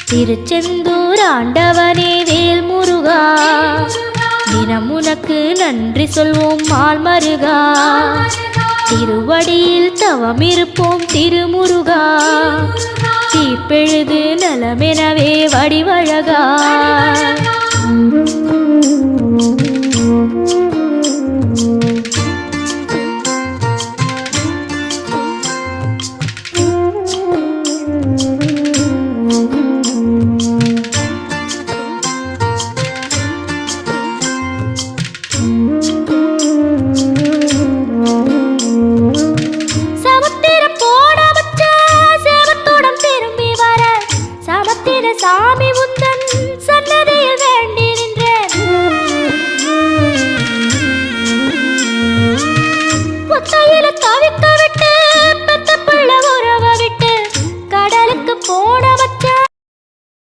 திருச்செந்தூர் ஆண்டவனே வேல் முருகா, தினம் உனக்கு நன்றி சொல்வோம் மால் மருகா. திருவடியில் தவம் இருப்போம் திருமுருகா, தீப்பெழுது நலமெனவே வடிவழகா. சாமி முந்தன் சன்னதியில் வேண்டி நின்றேன். புத்தையில தவிக்க விட்டு பெத்த பிள்ளை உறவ விட்டு கடலுக்கு போனவ